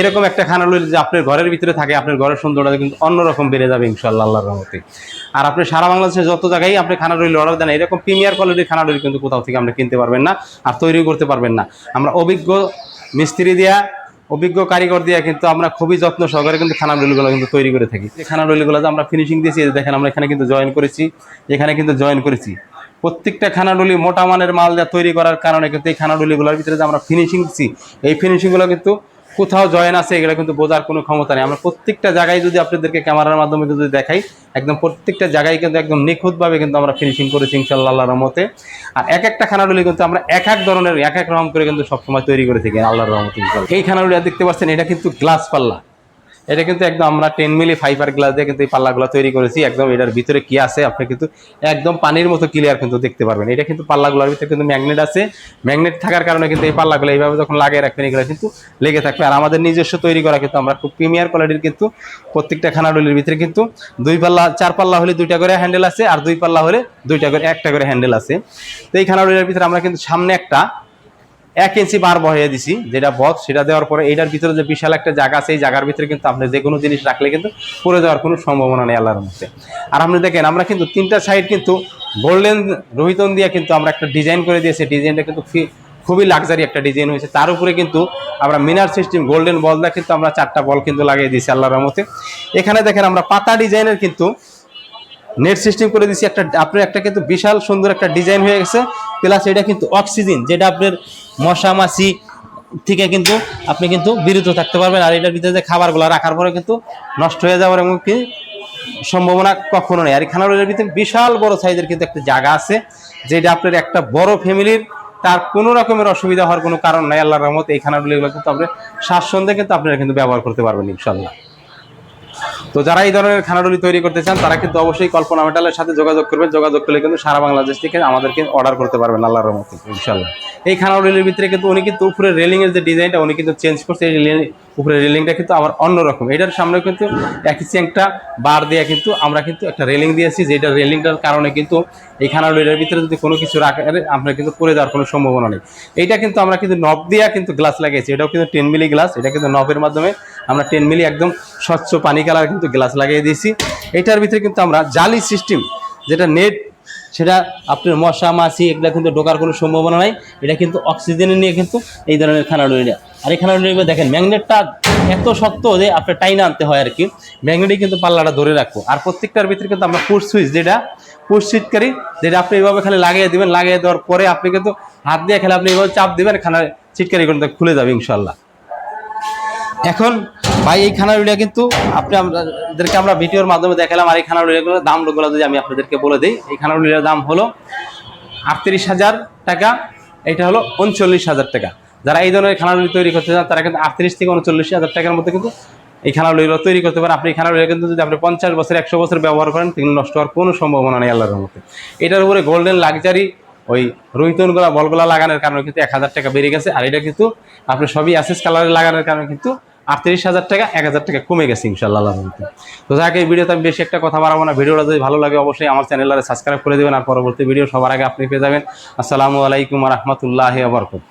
এরকম একটা খানারুলি যে আপনার ঘরের ভিতরে থাকে, আপনার ঘরের সৌন্দর্যটা কিন্তু অন্যরকম বেড়ে যাবে ইনশাআল্লাহ আল্লাহর রহমতে। আর আপনি সারা বাংলাদেশে যত জায়গায় আপনি খানারুলি অর্ডার দেন, এরকম প্রিমিয়ার কোয়ালিটির খানারুলি কিন্তু কোথাও থেকে আপনি কিনতে পারবেন না আর তৈরিও করতে পারবেন না। আমরা অভিজ্ঞ মিস্ত্রি দিয়া, অভিজ্ঞ কারিগর দিয়ে কিন্তু আমরা খুবই যত্ন সহকারে কিন্তু খানারুলিগুলো কিন্তু তৈরি করে থাকি। এই খানারুলিগুলো যে আমরা ফিনিশিং দিয়েছি, দেখেন আমরা এখানে কিন্তু জয়েন করেছি, এখানে কিন্তু জয়েন করেছি। প্রত্যেকটা খানারুলি মোটা মানের মাল দিয়ে তৈরি করার কারণে কিন্তু এই খানারুলিগুলোর ভিতরে যে আমরা ফিনিশিং দিচ্ছি, এই ফিনিশিংগুলো কিন্তু কোথাও জয়েন আছে এগুলো কিন্তু বোঝার কোনো ক্ষমতা নেই। আমরা প্রত্যেকটা জায়গায় যদি আপনাদেরকে ক্যামেরার মাধ্যমে যদি দেখাই, একদম প্রত্যেকটা জায়গায় কিন্তু একদম নিখুঁতভাবে কিন্তু আমরা ফিনিশিং করেছি ইনশাআল্লাহ আল্লাহর রহমতে। আর এক একটা খানারুলি কিন্তু আমরা এক এক ধরনের এক এক রকম করে কিন্তু সবসময় তৈরি করে থাকি আল্লাহর রহমতে। এই খানারুলি দেখতে পাচ্ছেন, এটা কিন্তু গ্লাস পাল্লা, এটা কিন্তু একদম আমরা 10 মিলি ফাইবার গ্লাস দিয়ে কিন্তু এই পাল্লাগুলো তৈরি করেছি। একদম এটার ভিতরে কি আছে আপনি কিন্তু একদম পানির মতো ক্লিয়ার কিন্তু দেখতে পারবেন। এটা কিন্তু পাল্লাগুলোর ভিতরে কিন্তু ম্যাগনেট আছে, ম্যাগনেট থাকার কারণে কিন্তু এই পাল্লাগুলো এইভাবে যখন লাগিয়ে রাখবেন এগুলো কিন্তু লেগে থাকবে। আর আমাদের নিজস্ব তৈরি করা কিন্তু আমরা খুব প্রিমিয়ার কোয়ালিটির কিন্তু প্রত্যেকটা খানারুলির ভিতরে কিন্তু 2 পাল্লা 4 পাল্লা হলে 2টা করে হ্যান্ডেল আছে, আর 2 পাল্লা হলে 2টা করে 1টা করে হ্যান্ডেল আছে। তো এই খানারুলির ভিতরে আমরা কিন্তু সামনে একটা 1 ইঞ্চি বার বহিয়ে দিছি, যেটা বথ, সেটা দেওয়ার পরে এটার ভিতরে যে বিশাল একটা জায়গা আছে, এই জায়গার ভিতরে কিন্তু আপনি যে কোনো জিনিস রাখলে কিন্তু পড়ে যাওয়ার কোনো সম্ভাবনা নেই আল্লাহর মধ্যে। আর আপনি দেখেন আমরা কিন্তু 3টা সাইড কিন্তু গোল্ডেন রোহিতন দিয়ে কিন্তু আমরা একটা ডিজাইন করে দিয়েছি। ডিজাইনটা কিন্তু খুবই লাক্সারি একটা ডিজাইন হয়েছে। তার উপরে কিন্তু আমরা মিনার সিস্টেম গোল্ডেন বল দিয়ে কিন্তু আমরা 4টা বল কিন্তু লাগিয়ে দিয়েছি আল্লাহর রহমতে। এখানে দেখেন আমরা পাতা ডিজাইনের কিন্তু নেট সিস্টেম করে দিচ্ছি। আপনার একটা কিন্তু বিশাল সুন্দর একটা ডিজাইন হয়ে গেছে। প্লাস এটা কিন্তু অক্সিজেন, যেটা আপনার মশা মাছি থেকে কিন্তু আপনি কিন্তু বিরত থাকতে পারবেন। আর এটার ভিতরে যে খাবারগুলো রাখার পরে কিন্তু নষ্ট হয়ে যাওয়ার এমন কি সম্ভাবনা কখনো নেই। আর এই খানারুলির ভিতরে বিশাল বড় সাইজের কিন্তু একটা জায়গা আছে, যেটা আপনার একটা বড় ফ্যামিলির তার কোনো রকমের অসুবিধা হওয়ার কোনো কারণ নাই আল্লাহর রহমতে। এই খানারুলিগুলো কিন্তু আপনি স্বাচ্ছন্দ্যে কিন্তু আপনারা কিন্তু ব্যবহার করতে পারবেন ইনশাআল্লাহ। তো যারা এই ধরনের খানারুলি তৈরি করতে চান তারা কিন্তু অবশ্যই কল্পনা মেটালের সাথে যোগাযোগ করবেন। যোগাযোগ করলে কিন্তু সারা বাংলাদেশ থেকে আমাদেরকে অর্ডার করতে পারবেন আল্লাহর রহমতে ইনশাআল্লাহ। এই খানারুলির ভিতরে কিন্তু উনি কিন্তু উপরে রেলিংয়ের যে ডিজাইনটা উনি কিন্তু চেঞ্জ করছে। এই উপরে রেলিংটা কিন্তু আবার অন্যরকম। এটার সামনে কিন্তু একই একটা বার দিয়ে কিন্তু আমরা কিন্তু একটা রেলিং দিয়েছি, যেটা রেলিংটার কারণে কিন্তু এই খানারুলির ভিতরে যদি কোনো কিছু রাখে আপনার কিন্তু পড়ে যাওয়ার কোনো সম্ভাবনা নেই। এইটা কিন্তু আমরা কিন্তু নব দিয়ে কিন্তু গ্লাস লাগিয়েছি। এটাও কিন্তু 10 মিলি গ্লাস। এটা কিন্তু নবের মাধ্যমে আমরা 10 মিলি একদম স্বচ্ছ পানি কালার কিন্তু গ্লাস লাগিয়ে দিয়েছি। এটার ভিতরে কিন্তু আমরা জালি সিস্টেম, যেটা নেট, সেটা আপনার মশা মাছি এগুলো কিন্তু ঢোকার কোনো সম্ভাবনা নাই। এটা কিন্তু অক্সিজেনে নিয়ে কিন্তু এই ধরনের খানারুলিটা। আর এই খানারুলিটা দেখেন ম্যাগনেটটা এত শক্ত যে আপনার টাইনা আনতে হয় আর কি, ম্যাগনেটই কিন্তু পাল্লাটা ধরে রাখবো। আর প্রত্যেকটার ভিতরে কিন্তু আমরা পুশ সুইচ, যেটা পুশ সুইচকারী, যেটা আপনি এইভাবে খালি লাগিয়ে দেবেন। লাগিয়ে দেওয়ার পরে আপনি কিন্তু হাত দিয়ে খেলে আপনি এইভাবে চাপ দেবেন, খানা চিটকারি কিন্তু খুলে যাবে ইনশাল্লাহ। এখন ভাই এই খানারুলিটা কিন্তু আপনাদেরকে আমরা ভিডিওর মাধ্যমে দেখালাম। আর এই খানারুলিগুলোর দামগুলো যদি আমি আপনাদেরকে বলে দিই, এই খানারুলির দাম হলো 38,000 টাকা, এটা হলো 39,000 টাকা। যারা এই ধরনের খানারুলি তৈরি করতে চান তারা কিন্তু 38 থেকে 39,000 টাকার মধ্যে কিন্তু এই খানারুলিগুলো তৈরি করতে পারেন। আপনি এই খানারুলি কিন্তু যদি আপনি 50 বছর 100 বছর ব্যবহার করেন কিন্তু নষ্ট হওয়ার কোনো সম্ভাবনা নেই আল্লাহর রহমতে। এটার উপরে গোল্ডেন লাক্সারি ওই রোহিতনগুলা বলগুলা লাগানোর কারণে কিন্তু 1,000 টাকা বেড়ে গেছে। আর এটা কিন্তু আপনি সবই অ্যাসেস কালারে লাগানোর কারণে কিন্তু 38,000 টাকা 1,000 টাকা কমে গেছে ইনশাআল্লাহ। তো যাকে এই ভিডিওতে আমি বেশি একটা কথা বাড়াবো না। ভিডিওটা যদি ভালো লাগে অবশ্যই আমার চ্যানেলটা সাবস্ক্রাইব করে দেবেন। আর পরবর্তী ভিডিও সবার আগে আপনি পেয়ে যাবেন। আসসালামু আলাইকুম ওয়া রাহমাতুল্লাহি ওয়া বারাকাতুহু।